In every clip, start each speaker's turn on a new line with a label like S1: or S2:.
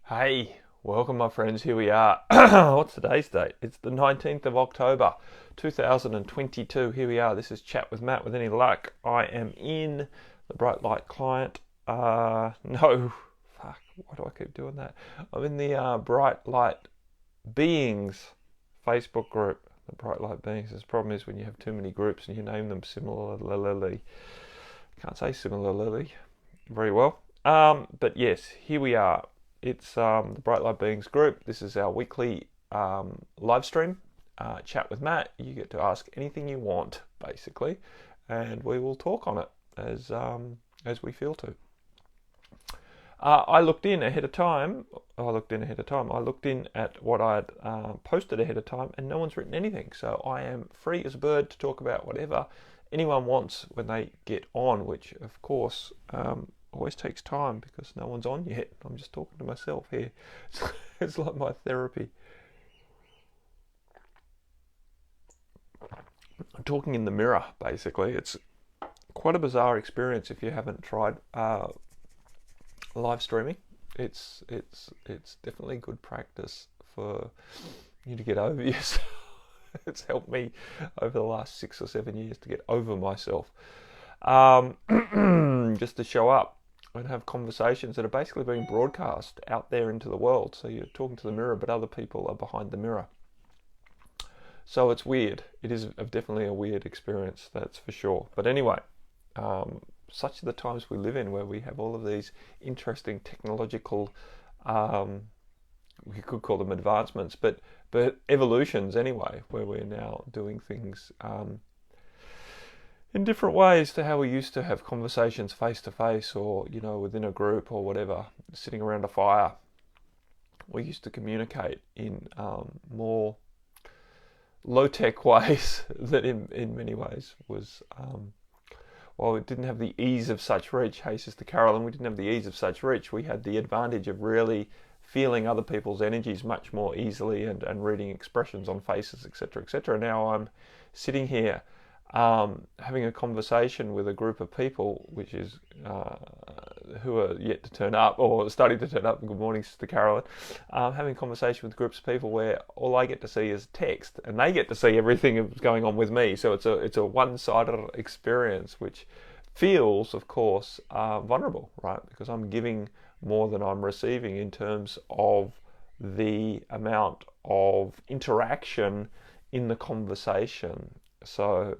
S1: Hey, welcome my friends, here we are. What's today's date? It's the 19th of October 2022. Here we are. This is Chat with Matt. With any luck, I am in the Bright Light client. No, fuck, why do I keep doing that? I'm in the Bright Light Beings Facebook group. The Bright Light Beings. The problem is when you have too many groups and you name them similarly. Can't say similarly very well. But yes, here we are. It's the Bright Light Beings group. This is our weekly live stream, chat with Matt. You get to ask anything you want, basically, and we will talk on it as we feel to. I looked in ahead of time. I looked in at what I had posted ahead of time, and no one's written anything. So I am free as a bird to talk about whatever anyone wants when they get on, which, of course, always takes time because no one's on yet. I'm just talking to myself here. It's like my therapy. I'm talking in the mirror, basically. It's quite a bizarre experience if you haven't tried live streaming. It's definitely good practice for you to get over yourself. It's helped me over the last 6 or 7 years to get over myself. Just to show up and have conversations that are basically being broadcast out there into the world. So you're talking to the mirror, but other people are behind the mirror. So it's weird. It is definitely a weird experience, that's for sure. But anyway, such are the times we live in where we have all of these interesting technological, we could call them advancements, but evolutions anyway, where we're now doing things in different ways to how we used to have conversations face to face, or within a group or whatever, sitting around a fire. We used to communicate in more low-tech ways that in many ways was while it didn't have the ease of such reach. Hey, Sister Carolyn, we didn't have the ease of such reach. We had the advantage of really feeling other people's energies much more easily and reading expressions on faces, etc., etc. Now I'm sitting here having a conversation with a group of people, which is who are yet to turn up or starting to turn up. Good morning, Sister Carolyn. Having a conversation with groups of people where all I get to see is text, and they get to see everything that's going on with me. So it's a one-sided experience, which feels, of course, vulnerable, right? Because I'm giving more than I'm receiving in terms of the amount of interaction in the conversation. So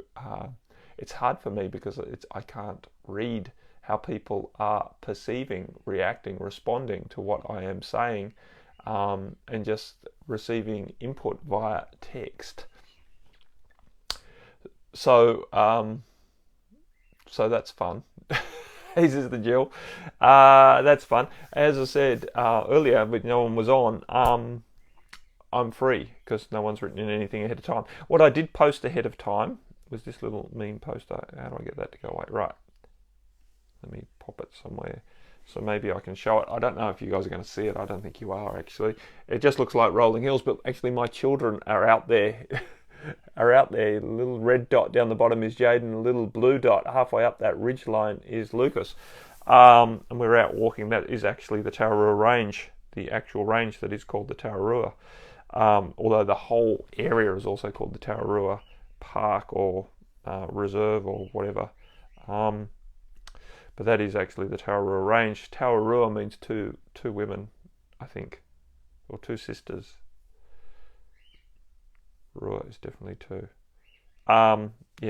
S1: it's hard for me because I can't read how people are perceiving, reacting, responding to what I am saying, and just receiving input via text. So that's fun. This is the Jill. That's fun. As I said earlier, but no one was on. I'm free because no one's written in anything ahead of time. What I did post ahead of time was this little meme post. How do I get that to go away? Right. Let me pop it somewhere so maybe I can show it. I don't know if you guys are going to see it. I don't think you are, actually. It just looks like rolling hills, but actually my children are out there. The little red dot down the bottom is Jaden. The little blue dot halfway up that ridge line is Lucas. And we're out walking. That is actually the Tararua Range, the actual range that is called the Tararua. Although the whole area is also called the Tararua Park or Reserve or whatever. But that is actually the Tararua Range. Tararua means two women, I think, or two sisters. Rua is definitely two.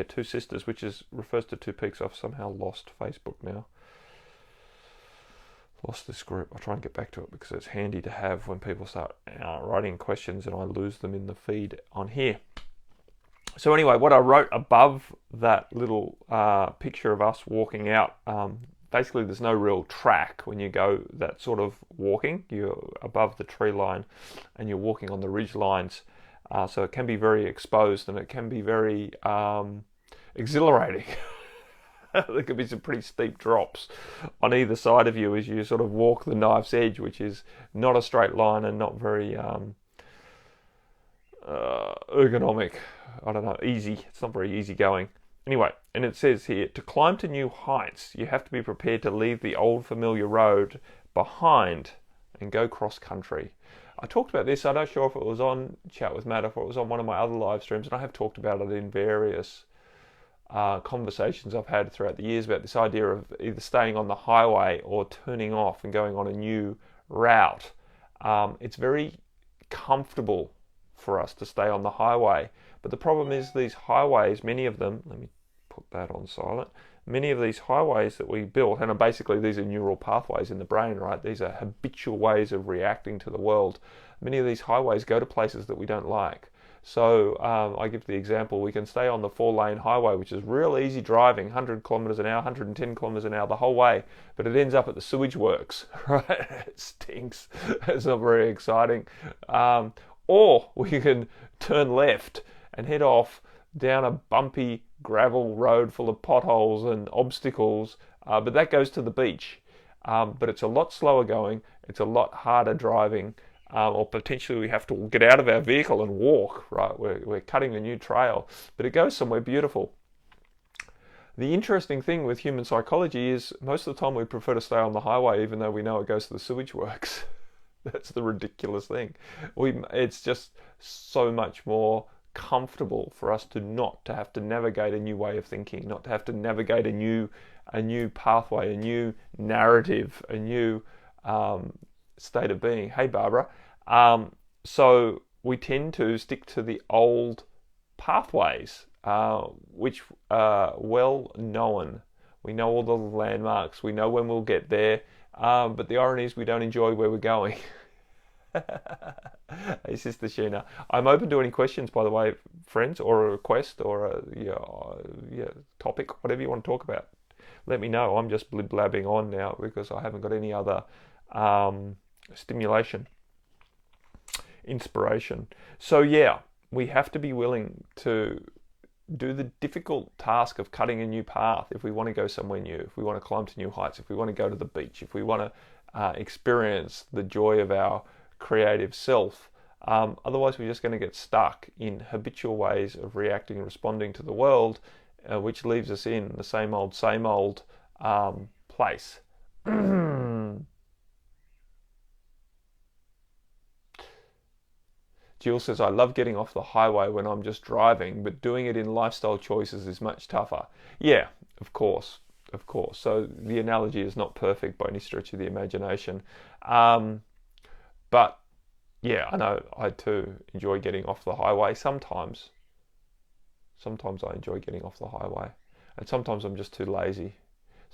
S1: Two sisters, which refers to two peaks. I've somehow lost Facebook now. Lost this group. I'll try and get back to it because it's handy to have when people start writing questions and I lose them in the feed on here. So anyway, what I wrote above that little picture of us walking out, basically there's no real track when you go that sort of walking. You're above the tree line and you're walking on the ridge lines. So it can be very exposed and it can be very exhilarating. There could be some pretty steep drops on either side of you as you sort of walk the knife's edge, which is not a straight line and not very ergonomic. I don't know, easy. It's not very easy going. Anyway, and it says here, to climb to new heights, you have to be prepared to leave the old familiar road behind. and go cross country. I talked about this, I'm not sure if it was on Chat with Matt, if it was on one of my other live streams, and I have talked about it in various conversations I've had throughout the years about this idea of either staying on the highway or turning off and going on a new route. It's very comfortable for us to stay on the highway, but the problem is these highways, many of them, let me put that on silent, many of these highways that we built, and basically these are neural pathways in the brain, right? These are habitual ways of reacting to the world. Many of these highways go to places that we don't like. So I give the example, we can stay on the 4-lane highway, which is real easy driving, 100 kilometres an hour, 110 kilometres an hour the whole way, but it ends up at the sewage works, right? It stinks. It's not very exciting. Or we can turn left and head off down a bumpy gravel road full of potholes and obstacles, but that goes to the beach. But it's a lot slower going, it's a lot harder driving, or potentially we have to get out of our vehicle and walk, right? We're cutting a new trail, but it goes somewhere beautiful. The interesting thing with human psychology is most of the time we prefer to stay on the highway even though we know it goes to the sewage works. That's the ridiculous thing. It's just so much more comfortable for us to have to navigate a new way of thinking, not to have to navigate a new pathway, a new narrative, a new state of being. Hey, Barbara. So we tend to stick to the old pathways, which are well known. We know all the landmarks. We know when we'll get there. But the irony is we don't enjoy where we're going. Hey, Sister Sheena. I'm open to any questions, by the way, friends, or a request, or a topic, whatever you want to talk about. Let me know. I'm just blabbing on now because I haven't got any other stimulation, inspiration. So yeah, we have to be willing to do the difficult task of cutting a new path if we want to go somewhere new, if we want to climb to new heights, if we want to go to the beach, if we want to experience the joy of our creative self. Otherwise, we're just going to get stuck in habitual ways of reacting and responding to the world, which leaves us in the same old place. Jill says, I love getting off the highway when I'm just driving, but doing it in lifestyle choices is much tougher. Yeah, of course. So the analogy is not perfect by any stretch of the imagination. But yeah, I know I too enjoy getting off the highway sometimes. Sometimes I enjoy getting off the highway. And sometimes I'm just too lazy.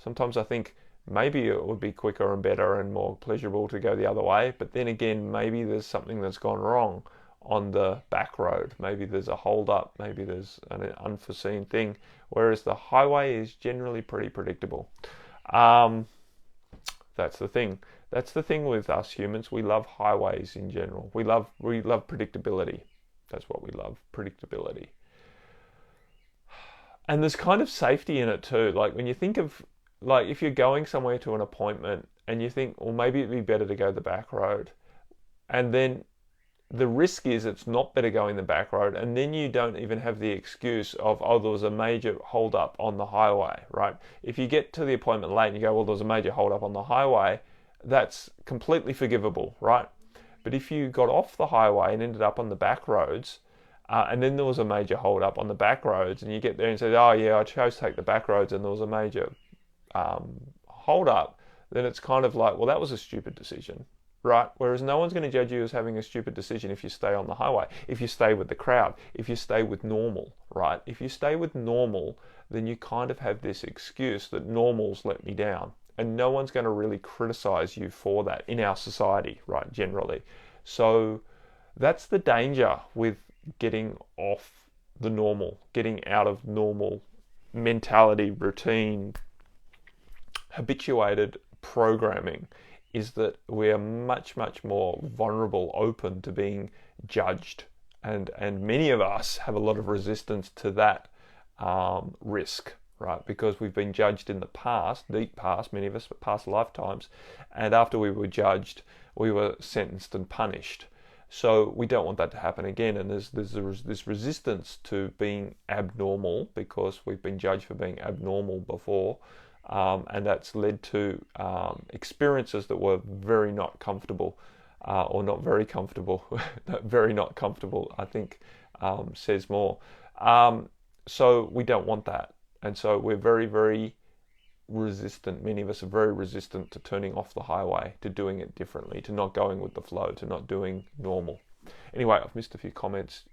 S1: Sometimes I think maybe it would be quicker and better and more pleasurable to go the other way. But then again, maybe there's something that's gone wrong on the back road. Maybe there's a hold up. Maybe there's an unforeseen thing. Whereas the highway is generally pretty predictable. That's the thing. That's the thing with us humans. We love highways in general. We love predictability. That's what we love, predictability. And there's kind of safety in it too. Like when you think of, like if you're going somewhere to an appointment and you think, well, maybe it'd be better to go the back road. And then the risk is it's not better going the back road. And then you don't even have the excuse of, oh, there was a major hold up on the highway, right? If you get to the appointment late and you go, well, there was a major hold up on the highway, that's completely forgivable, right? But if you got off the highway and ended up on the back roads, and then there was a major hold up on the back roads, and you get there and say, oh yeah, I chose to take the back roads and there was a major hold up, then it's kind of like, well, that was a stupid decision, right? Whereas no one's going to judge you as having a stupid decision if you stay on the highway, if you stay with the crowd, if you stay with normal, right? If you stay with normal, then you kind of have this excuse that normal's let me down. And no one's going to really criticize you for that in our society, right, generally. So that's the danger with getting off the normal, getting out of normal mentality, routine, habituated programming, is that we are much, much more vulnerable, open to being judged. And many of us have a lot of resistance to that risk, right? Because we've been judged in the past, deep past, many of us, past lifetimes, and after we were judged, we were sentenced and punished. So we don't want that to happen again, and there's this resistance to being abnormal because we've been judged for being abnormal before. and that's led to experiences that were very not comfortable, or not very comfortable. Very not comfortable, I think, says more. So we don't want that, and so we're very, very resistant. Many of us are very resistant to turning off the highway, to doing it differently, to not going with the flow, to not doing normal. Anyway, I've missed a few comments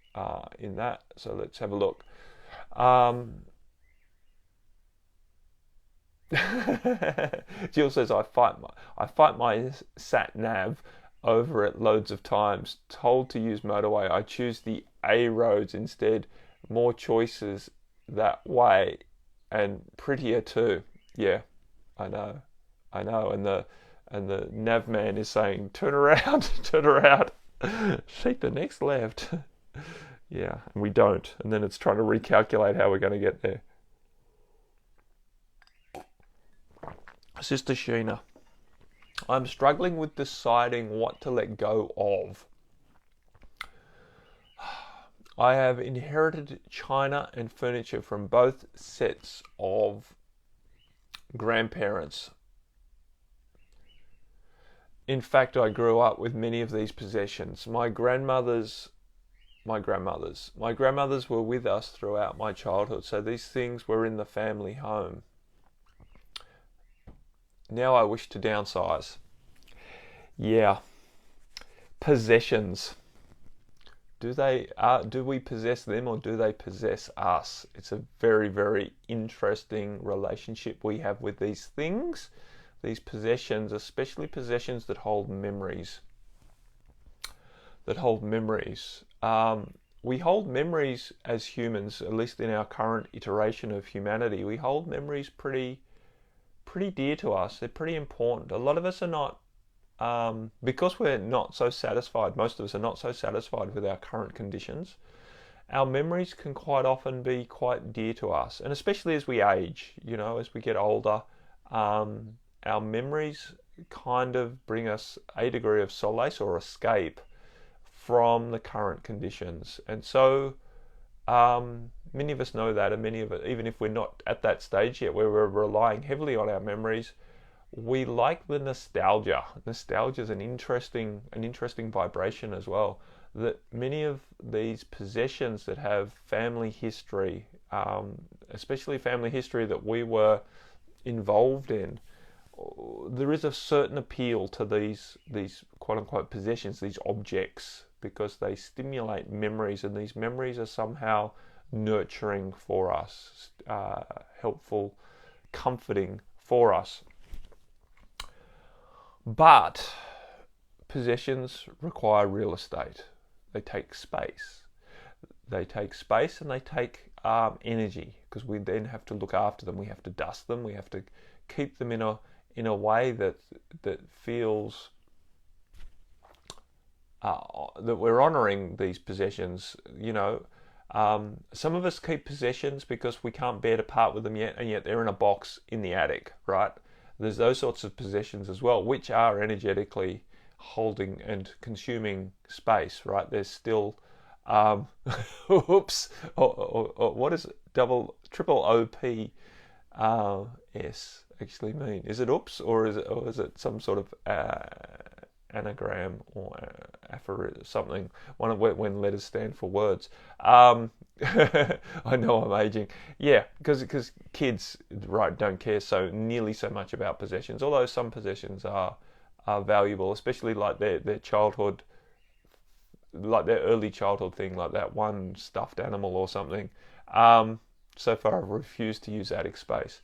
S1: in that, so let's have a look. Jill says, I fight my sat nav over it loads of times. Told to use motorway, I choose the A roads instead. More choices that way, and prettier too. Yeah, I know, and the nav man is saying, turn around, turn around, take the next left. Yeah, and we don't, and then it's trying to recalculate how we're going to get there. Sister Sheena, I'm struggling with deciding what to let go of. I have inherited china and furniture from both sets of grandparents. In fact, I grew up with many of these possessions. My grandmothers were with us throughout my childhood, so these things were in the family home. Now I wish to downsize. Yeah. Possessions. Do we possess them, or do they possess us? It's a very, very interesting relationship we have with these things, these possessions, especially possessions that hold memories. We hold memories as humans, at least in our current iteration of humanity. We hold memories pretty dear to us. They're pretty important. A lot of us are not, because we're not so satisfied, most of us are not so satisfied with our current conditions. Our memories can quite often be quite dear to us, and especially as we age, as we get older, our memories kind of bring us a degree of solace or escape from the current conditions. And so many of us know that, and many of it, even if we're not at that stage yet where we're relying heavily on our memories, we like the nostalgia. Nostalgia is an interesting vibration as well. That many of these possessions that have family history, especially family history that we were involved in, there is a certain appeal to these quote unquote possessions, these objects, because they stimulate memories, and these memories are somehow nurturing for us, helpful, comforting for us. But possessions require real estate. They take space. And they take energy, because we then have to look after them. We have to dust them. We have to keep them in a way that feels that we're honouring these possessions. Some of us keep possessions because we can't bear to part with them yet, and yet they're in a box in the attic, right? There's those sorts of possessions as well, which are energetically holding and consuming space, right? There's still, oops, or what is it? Triple OP S actually mean? Is it oops, or is it some sort of anagram or aphorism, something? One of when letters stand for words. I know I'm aging. Yeah, because kids, right, don't care nearly so much about possessions. Although some possessions are valuable, especially like their childhood, like their early childhood thing, like that one stuffed animal or something. So far, I've refused to use attic space.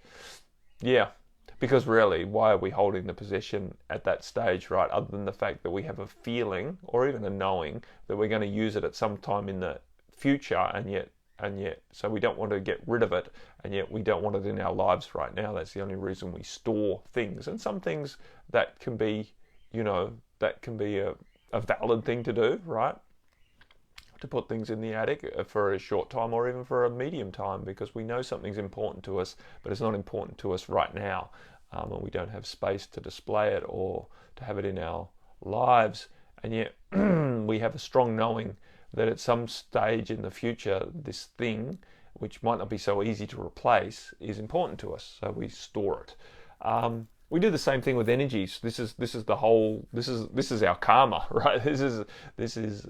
S1: Yeah. Because really, why are we holding the possession at that stage, right? Other than the fact that we have a feeling or even a knowing that we're going to use it at some time in the future, and yet, so we don't want to get rid of it, and yet we don't want it in our lives right now. That's the only reason we store things. And some things that can be, a valid thing to do, right? To put things in the attic for a short time or even for a medium time, because we know something's important to us, but it's not important to us right now, and we don't have space to display it or to have it in our lives, and yet we have a strong knowing that at some stage in the future this thing which might not be so easy to replace, is important to us, so we store it. We do the same thing with energies. This is our karma, right? This is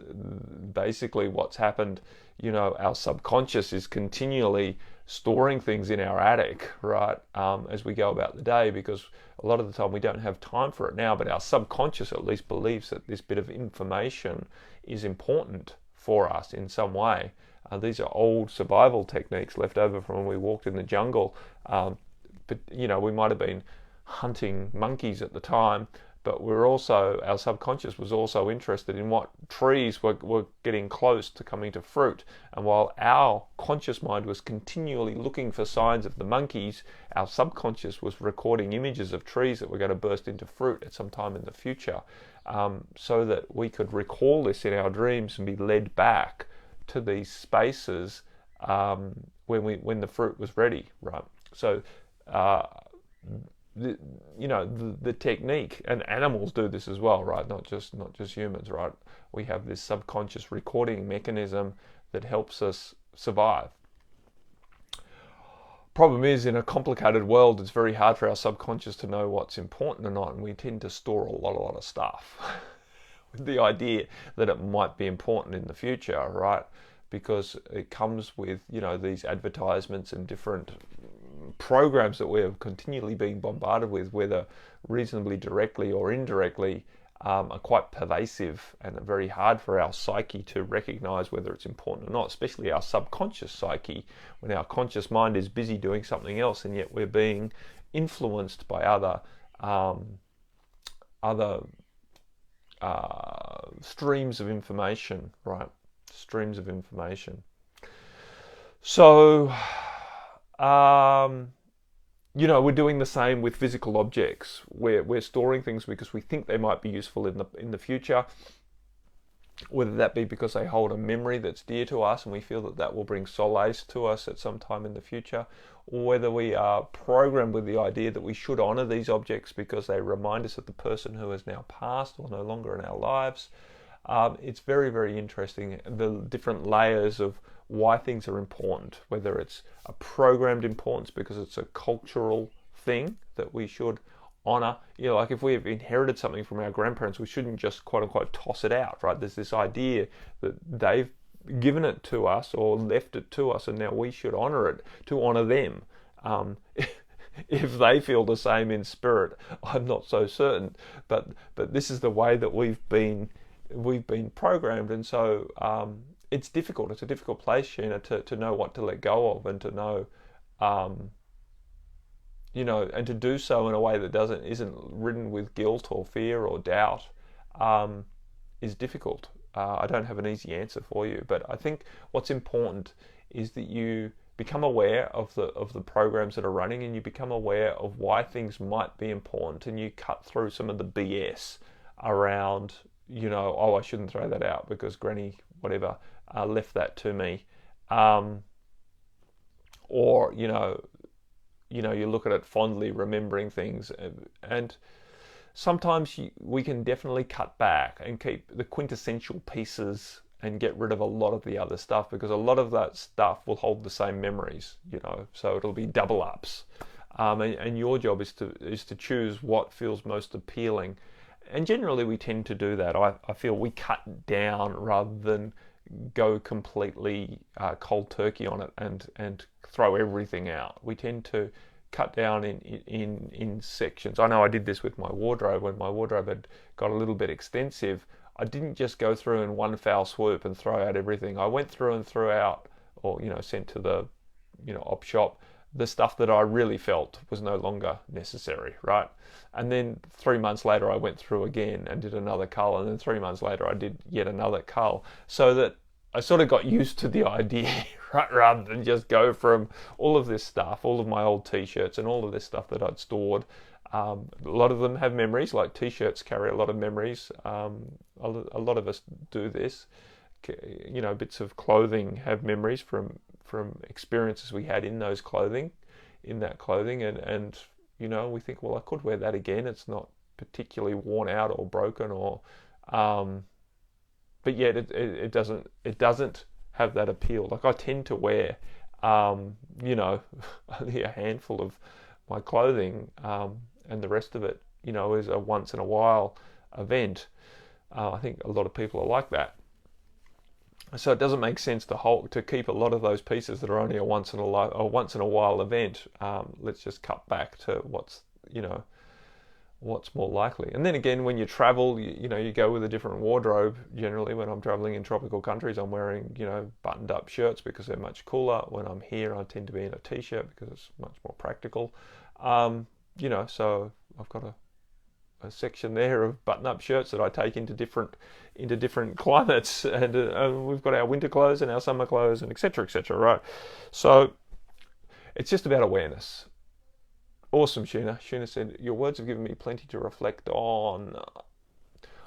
S1: basically what's happened. Our subconscious is continually storing things in our attic, right? As we go about the day, because a lot of the time we don't have time for it now, but our subconscious at least believes that this bit of information is important for us in some way. These are old survival techniques left over from when we walked in the jungle. But we might have been hunting monkeys at the time, but our subconscious was also interested in what trees were getting close to coming to fruit. And while our conscious mind was continually looking for signs of the monkeys, our subconscious was recording images of trees that were going to burst into fruit at some time in the future, so that we could recall this in our dreams and be led back to these spaces when the fruit was ready, right? So the technique, and animals do this as well, right? Not just humans, right? We have this subconscious recording mechanism that helps us survive. Problem is, in a complicated world, it's very hard for our subconscious to know what's important or not, and we tend to store a lot of stuff with the idea that it might be important in the future, right? Because it comes with these advertisements and different programs that we're continually being bombarded with, whether reasonably directly or indirectly, are quite pervasive and very hard for our psyche to recognize whether it's important or not, especially our subconscious psyche, when our conscious mind is busy doing something else, and yet we're being influenced by other streams of information, right? Streams of information. So we're doing the same with physical objects. We're storing things because we think they might be useful in the future, whether that be because they hold a memory that's dear to us and we feel that will bring solace to us at some time in the future, or whether we are programmed with the idea that we should honor these objects because they remind us of the person who has now passed or no longer in our lives. It's very, very interesting, the different layers of why things are important, whether it's a programmed importance because it's a cultural thing that we should honor. Like if we have inherited something from our grandparents, we shouldn't just quote unquote toss it out, right? There's this idea that they've given it to us or left it to us, and now we should honor it to honor them. If they feel the same in spirit, I'm not so certain, but this is the way that we've been programmed, and so it's difficult. It's a difficult place, Sheena, to know what to let go of, and to know, and to do so in a way that isn't ridden with guilt or fear or doubt, is difficult. I don't have an easy answer for you, but I think what's important is that you become aware of the programs that are running, and you become aware of why things might be important, and you cut through some of the BS around, I shouldn't throw that out because Granny whatever left that to me, or you look at it fondly, remembering things, and sometimes we can definitely cut back and keep the quintessential pieces and get rid of a lot of the other stuff, because a lot of that stuff will hold the same memories, so it'll be double ups, and your job is to choose what feels most appealing. And generally we tend to do that. I feel we cut down rather than go completely cold turkey on it and throw everything out. We tend to cut down in sections. I know I did this with my wardrobe. When my wardrobe had got a little bit extensive, I didn't just go through in one foul swoop and throw out everything. I went through and threw out, or sent to the op shop, the stuff that I really felt was no longer necessary, right? And then 3 months later I went through again and did another cull, and then 3 months later I did yet another cull, so that I sort of got used to the idea, right? Rather than just go from all of this stuff, all of my old t-shirts and all of this stuff that I'd stored. A lot of them have memories, like t-shirts carry a lot of memories. A lot of us do this. Bits of clothing have memories from experiences we had in that clothing, and we think, well, I could wear that again. It's not particularly worn out or broken, or but yet it doesn't have that appeal. Like I tend to wear You know, only a handful of my clothing, and the rest of it, you know, is a once in a while event. I think a lot of people are like that. So it doesn't make sense to keep a lot of those pieces that are only a once in a while event. Let's just cut back to what's more likely. And then again, when you travel, you go with a different wardrobe. Generally, when I'm traveling in tropical countries, I'm wearing buttoned up shirts because they're much cooler. When I'm here, I tend to be in a t-shirt because it's much more practical. So I've got a section there of button-up shirts that I take into different climates, and we've got our winter clothes and our summer clothes, and etc., etc. Right? So it's just about awareness. Awesome, Sheena. Sheena said, your words have given me plenty to reflect on.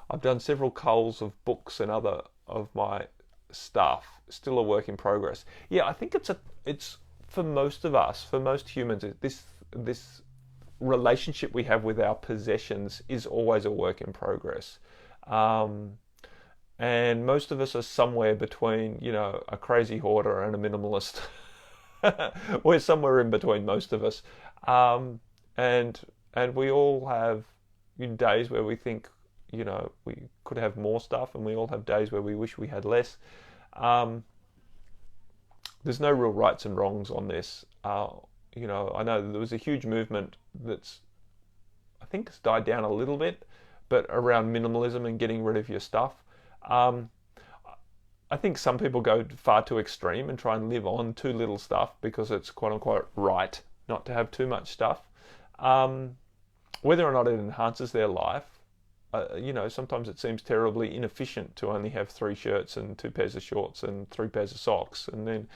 S1: I've done several culls of books and other of my stuff. Still a work in progress. Yeah, I think it's for most of us, for most humans, this relationship we have with our possessions is always a work in progress. And most of us are somewhere between, a crazy hoarder and a minimalist. We're somewhere in between, most of us. And we all have days where we think, we could have more stuff, and we all have days where we wish we had less. There's no real rights and wrongs on this. I know there was a huge movement I think it's died down a little bit, but around minimalism and getting rid of your stuff. I think some people go far too extreme and try and live on too little stuff because it's quote unquote right not to have too much stuff. Whether or not it enhances their life, sometimes it seems terribly inefficient to only have 3 shirts and 2 pairs of shorts and 3 pairs of socks, and then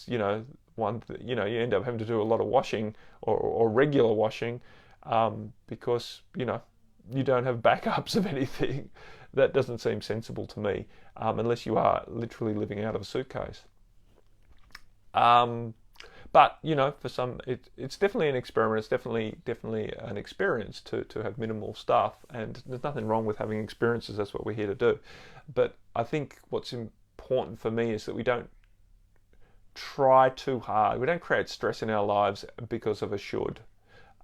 S1: you end up having to do a lot of washing or regular washing, because you don't have backups of anything. That doesn't seem sensible to me, unless you are literally living out of a suitcase. But for some, it's definitely an experiment. It's definitely an experience to have minimal stuff, and there's nothing wrong with having experiences. That's what we're here to do. But I think what's important for me is that we don't try too hard. We don't create stress in our lives because of a should,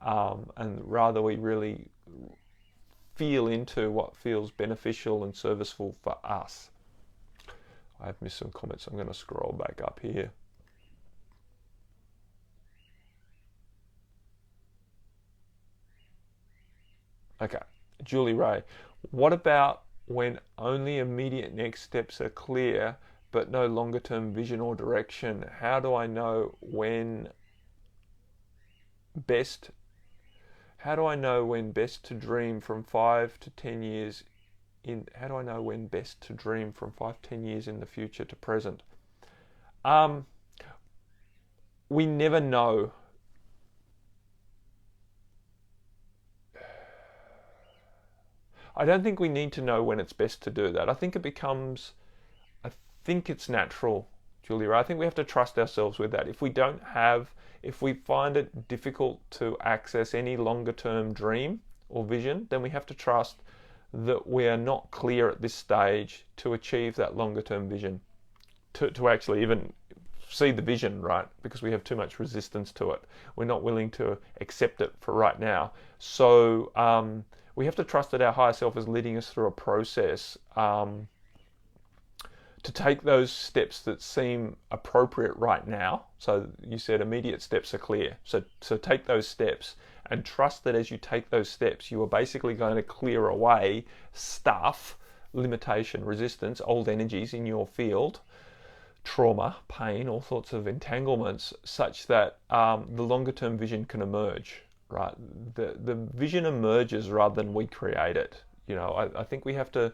S1: and rather we really feel into what feels beneficial and serviceful for us. I've missed some comments. I'm going to scroll back up here. Okay, Julie Ray. What about when only immediate next steps are clear, but no longer term vision or direction? How do I know when best to dream from 5 to 10 years in? How do I know when best to dream from 5-10 years in the future to present? We never know. I don't think we need to know when it's best to do that. I think it's natural, Julia. I think we have to trust ourselves with that. If we find it difficult to access any longer term dream or vision, then we have to trust that we are not clear at this stage to achieve that longer term vision, to actually even see the vision, right? Because we have too much resistance to it. We're not willing to accept it for right now. So we have to trust that our higher self is leading us through a process to take those steps that seem appropriate right now. So you said immediate steps are clear. So take those steps and trust that as you take those steps, you are basically going to clear away stuff, limitation, resistance, old energies in your field, trauma, pain, all sorts of entanglements, such that the longer term vision can emerge. Right, the vision emerges rather than we create it. I think we have to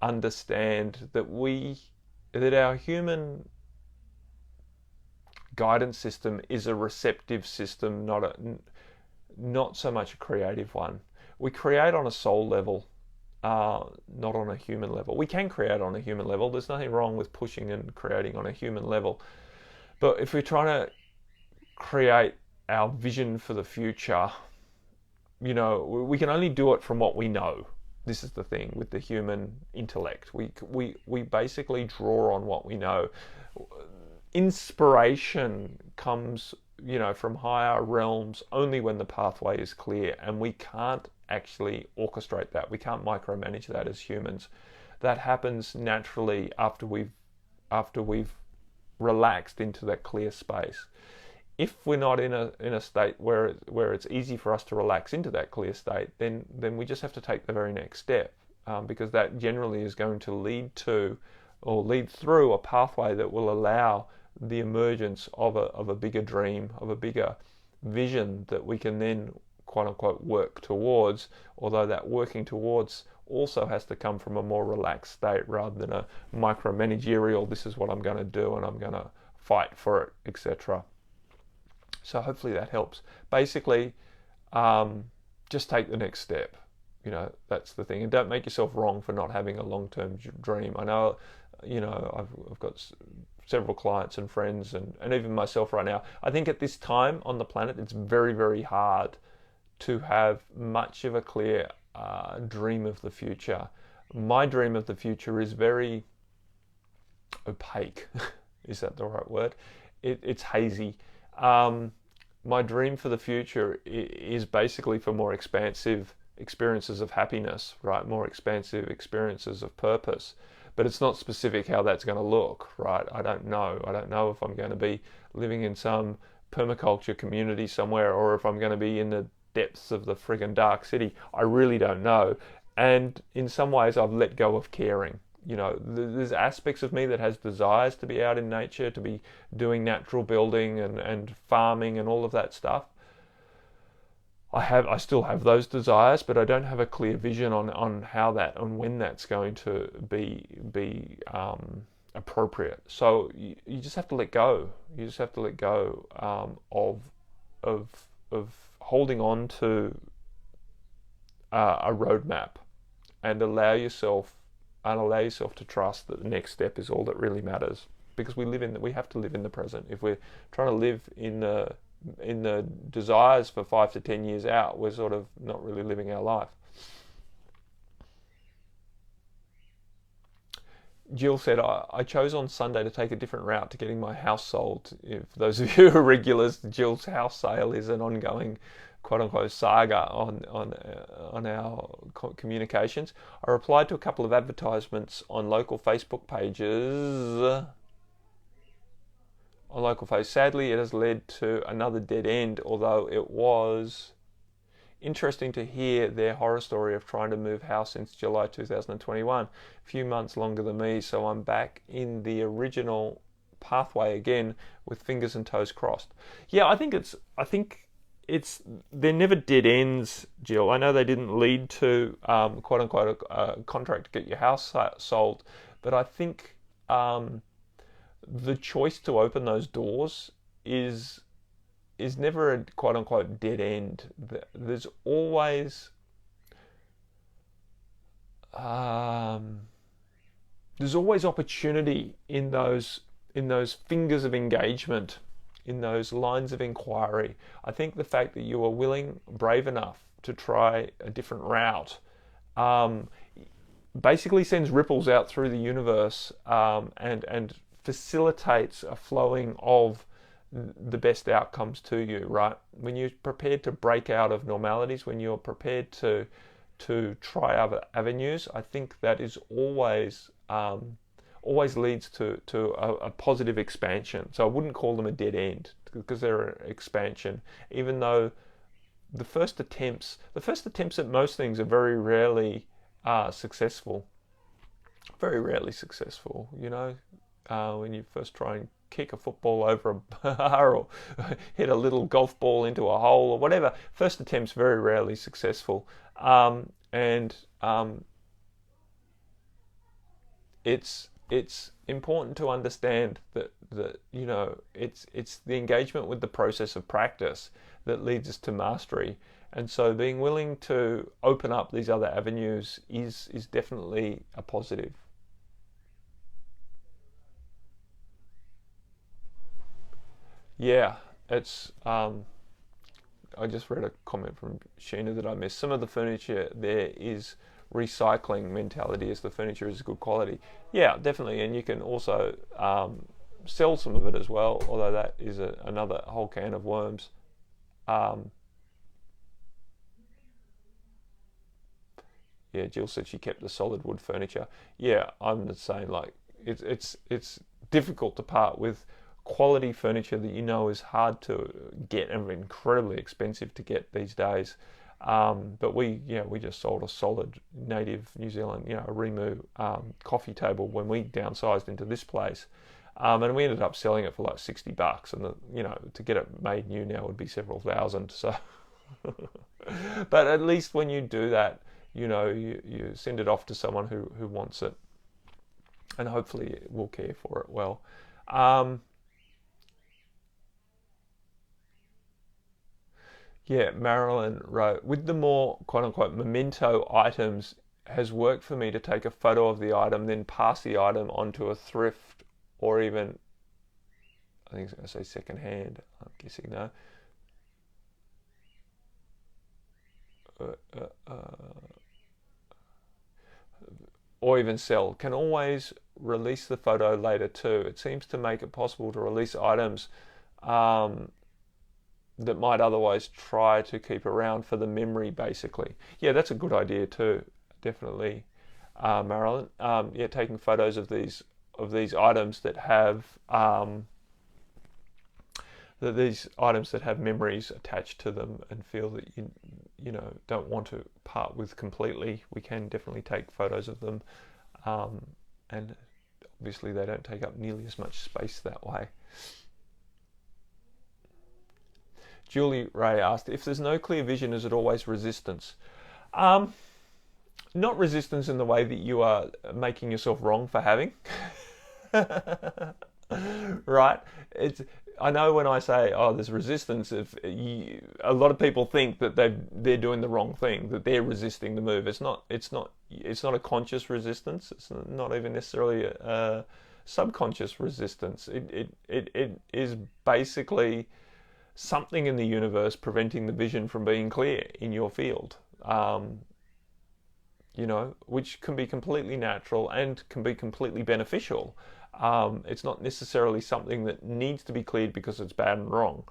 S1: understand that our human guidance system is a receptive system, not so much a creative one. We create on a soul level, not on a human level. We can create on a human level. There's nothing wrong with pushing and creating on a human level. But if we're trying to create our vision for the future, we can only do it from what we know. This is the thing with the human intellect. We basically draw on what we know. inspiration comes, from higher realms only when the pathway is clear, and we can't actually orchestrate that. We can't micromanage that as humans. That happens naturally after we've relaxed into that clear space. If we're not in a state where it's easy for us to relax into that clear state, then we just have to take the very next step, because that generally is going to lead to or lead through a pathway that will allow the emergence of a bigger dream, of a bigger vision that we can then quote unquote work towards, although that working towards also has to come from a more relaxed state rather than a micromanagerial, this is what I'm going to do and I'm going to fight for it, etc. So hopefully that helps. Basically, just take the next step. That's the thing. And don't make yourself wrong for not having a long-term dream. I know, I've got several clients and friends and even myself right now. I think at this time on the planet, it's very, very hard to have much of a clear dream of the future. My dream of the future is very opaque. Is that the right word? It's hazy. My dream for the future is basically for more expansive experiences of happiness, right? More expansive experiences of purpose. But it's not specific how that's going to look, right? I don't know. I don't know if I'm going to be living in some permaculture community somewhere or if I'm going to be in the depths of the friggin' dark city. I really don't know. And in some ways, I've let go of caring. There's aspects of me that has desires to be out in nature, to be doing natural building and farming and all of that stuff. I still have those desires, but I don't have a clear vision on how that and when that's going to be appropriate. So you just have to let go. You just have to let go of holding on to a roadmap and allow yourself to trust that the next step is all that really matters, because we have to live in the present. If we're trying to live in the desires for 5 to 10 years out, we're sort of not really living our life. Jill said, I chose on Sunday to take a different route to getting my house sold. If those of you who are regulars, Jill's house sale is an ongoing quote-unquote saga on our communications. I replied to a couple of advertisements on local Facebook pages. Sadly, it has led to another dead end, although it was interesting to hear their horror story of trying to move house since July 2021. A few months longer than me, so I'm back in the original pathway again with fingers and toes crossed. Yeah, I think they're never dead ends, Jill. I know they didn't lead to quote unquote a contract to get your house sold, but I think the choice to open those doors is never a quote unquote dead end. There's always opportunity in those fingers of engagement, in those lines of inquiry. I think the fact that you are brave enough to try a different route basically sends ripples out through the universe and facilitates a flowing of the best outcomes to you, right? When you're prepared to break out of normalities, when you're prepared to try other avenues, I think that is always leads to a positive expansion. So I wouldn't call them a dead end, because they're an expansion, even though the first attempts at most things are very rarely successful. Very rarely successful, when you first try and kick a football over a bar or hit a little golf ball into a hole or whatever. First attempts very rarely successful, and it's important to understand that it's the engagement with the process of practice that leads us to mastery. And so being willing to open up these other avenues is definitely a positive. Yeah, it's I just read a comment from Sheena that I missed. Some of the furniture there is recycling mentality, as the furniture is good quality. Yeah, definitely. And you can also sell some of it as well, although that is another whole can of worms. Um, yeah, Jill said she kept the solid wood furniture. Yeah, I'm just saying, like, it's difficult to part with quality furniture that you know is hard to get and incredibly expensive to get these days. But we just sold a solid native New Zealand, a Rimu coffee table when we downsized into this place, and we ended up selling it for like $60, and to get it made new now would be several thousand. So, but at least when you do that, you send it off to someone who wants it, and hopefully will care for it well. Yeah, Marilyn wrote, with the more quote unquote memento items, has worked for me to take a photo of the item, then pass the item onto a thrift or even, I think it's going to say second hand, I'm guessing no. Uh, uh, uh, or even sell. Can always release the photo later too. It seems to make it possible to release items um, that might otherwise try to keep around for the memory, basically. Yeah, that's a good idea too, definitely, Marilyn. Yeah, taking photos of these items that have memories attached to them and feel that don't want to part with completely. We can definitely take photos of them, and obviously they don't take up nearly as much space that way. Julie Ray asked, if there's no clear vision, is it always resistance? Um, Not resistance in the way that you are making yourself wrong for having. Right? I know when I say, oh, there's resistance, a lot of people think that they're doing the wrong thing, that they're resisting the move. It's not a conscious resistance. It's not even necessarily a subconscious resistance. It is basically something in the universe preventing the vision from being clear in your field. Which can be completely natural and can be completely beneficial. It's not necessarily something that needs to be cleared because it's bad and wrong.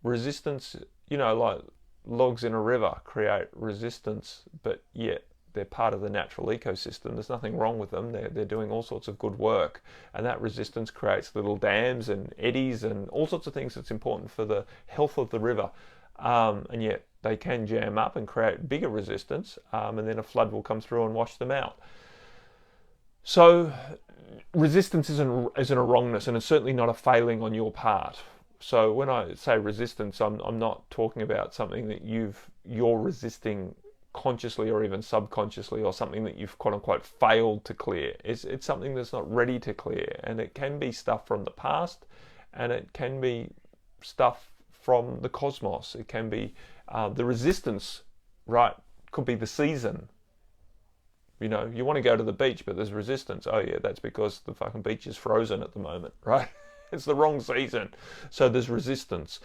S1: Resistance, like logs in a river create resistance, but yet they're part of the natural ecosystem. There's nothing wrong with them. They're doing all sorts of good work, and that resistance creates little dams and eddies and all sorts of things that's important for the health of the river. And yet they can jam up and create bigger resistance, and then a flood will come through and wash them out. So resistance isn't a wrongness, and it's certainly not a failing on your part. So when I say resistance, I'm not talking about something that you're resisting consciously or even subconsciously, or something that you've quote unquote failed to clear. It's something that's not ready to clear, and it can be stuff from the past, and it can be stuff from the cosmos. It can be the resistance, right? Could be the season. You want to go to the beach, but there's resistance. Oh yeah, that's because the fucking beach is frozen at the moment, right? It's the wrong season, so there's resistance.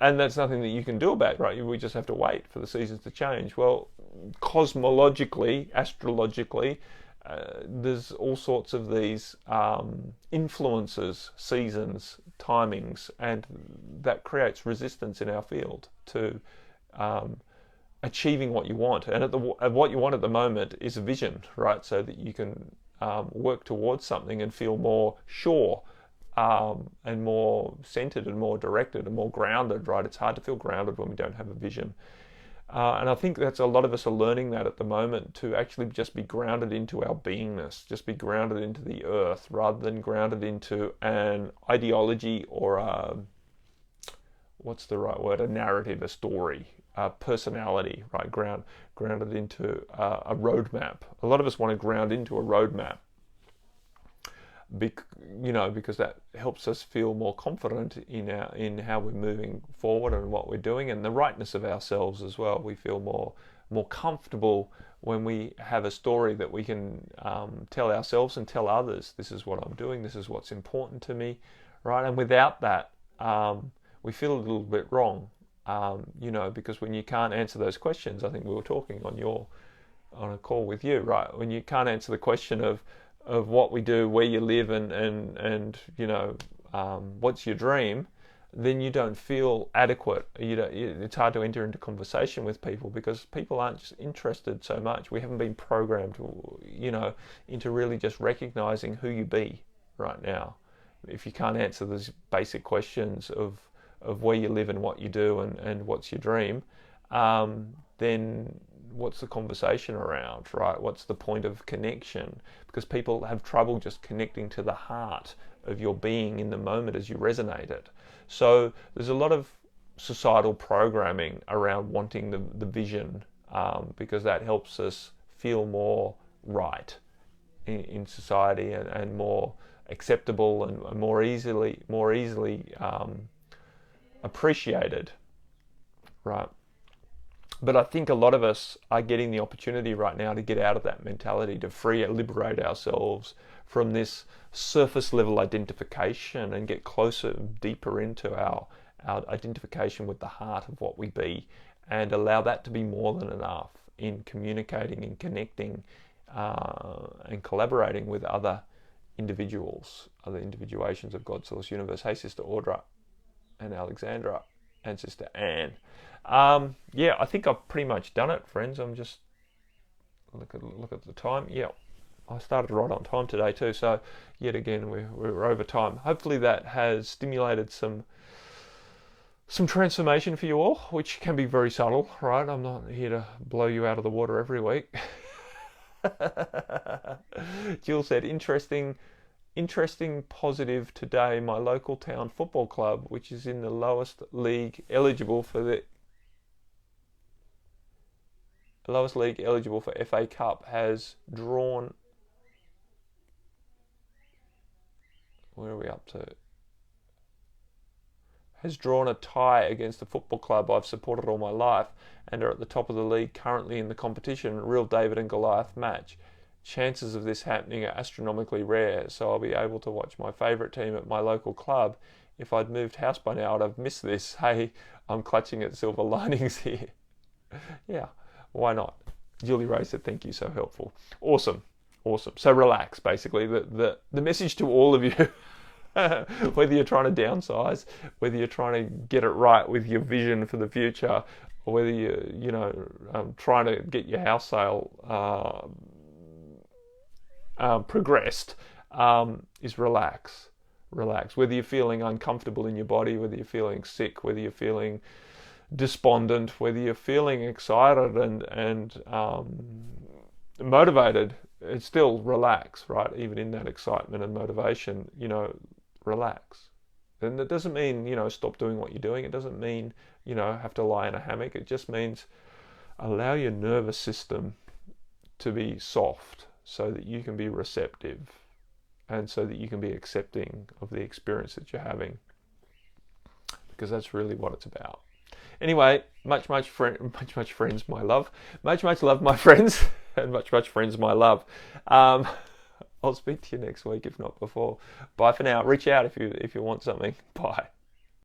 S1: And that's nothing that you can do about, right? We just have to wait for the seasons to change. Well, cosmologically, astrologically, there's all sorts of these influences, seasons, timings, and that creates resistance in our field to achieving what you want. And what you want at the moment is a vision, right? So that you can work towards something and feel more sure, and more centered and more directed and more grounded, right? It's hard to feel grounded when we don't have a vision. And I think that's a lot of us are learning that at the moment, to actually just be grounded into our beingness, just be grounded into the earth rather than grounded into an ideology or what's the right word? A narrative, a story, a personality, right? Grounded into a roadmap. A lot of us want to ground into a roadmap, because that helps us feel more confident in how we're moving forward and what we're doing, and the rightness of ourselves as well. We feel more comfortable when we have a story that we can tell ourselves and tell others. This is what I'm doing. This is what's important to me, right? And without that, we feel a little bit wrong, because when you can't answer those questions, I think we were talking on a call with you, right? When you can't answer the question of of what we do, where you live, and what's your dream, then you don't feel adequate. It's hard to enter into conversation with people because people aren't just interested so much. We haven't been programmed, into really just recognizing who you be right now. If you can't answer those basic questions of where you live and what you do and what's your dream, then what's the conversation around, right? What's the point of connection? Because people have trouble just connecting to the heart of your being in the moment as you resonate it. So there's a lot of societal programming around wanting the vision, because that helps us feel more right in society and more acceptable and more easily appreciated, right? But I think a lot of us are getting the opportunity right now to get out of that mentality, to liberate ourselves from this surface level identification and get closer, deeper into our identification with the heart of what we be, and allow that to be more than enough in communicating and connecting and collaborating with other individuals, other individuations of God, Source, Universe. Hey, Sister Audra and Alexandra and Sister Anne. I think I've pretty much done it, friends. I'm just look at the time. Yeah, I started right on time today too. So yet again, we're over time. Hopefully that has stimulated some transformation for you all, which can be very subtle, right? I'm not here to blow you out of the water every week. Jill said, interesting positive today. My local town football club, which is in the lowest league eligible for FA Cup, has drawn. Where are we up to? Has drawn a tie against the football club I've supported all my life and are at the top of the league currently in the competition. Real David and Goliath match. Chances of this happening are astronomically rare, so I'll be able to watch my favourite team at my local club. If I'd moved house by now, I'd have missed this. Hey, I'm clutching at silver linings here. Yeah, why not? Julie Ray said, thank you, so helpful. Awesome. So relax, basically. The message to all of you, whether you're trying to downsize, whether you're trying to get it right with your vision for the future, or whether you're trying to get your house sale progressed, is relax. Whether you're feeling uncomfortable in your body, whether you're feeling sick, whether you're feeling despondent, whether you're feeling excited and motivated, it's still relax, right? Even in that excitement and motivation, relax. And that doesn't mean, stop doing what you're doing. It doesn't mean, have to lie in a hammock. It just means allow your nervous system to be soft so that you can be receptive and so that you can be accepting of the experience that you're having, because that's really what it's about. Anyway, much friends, my love. Much love, my friends, and much friends, my love. I'll speak to you next week, if not before. Bye for now. Reach out if you want something. Bye.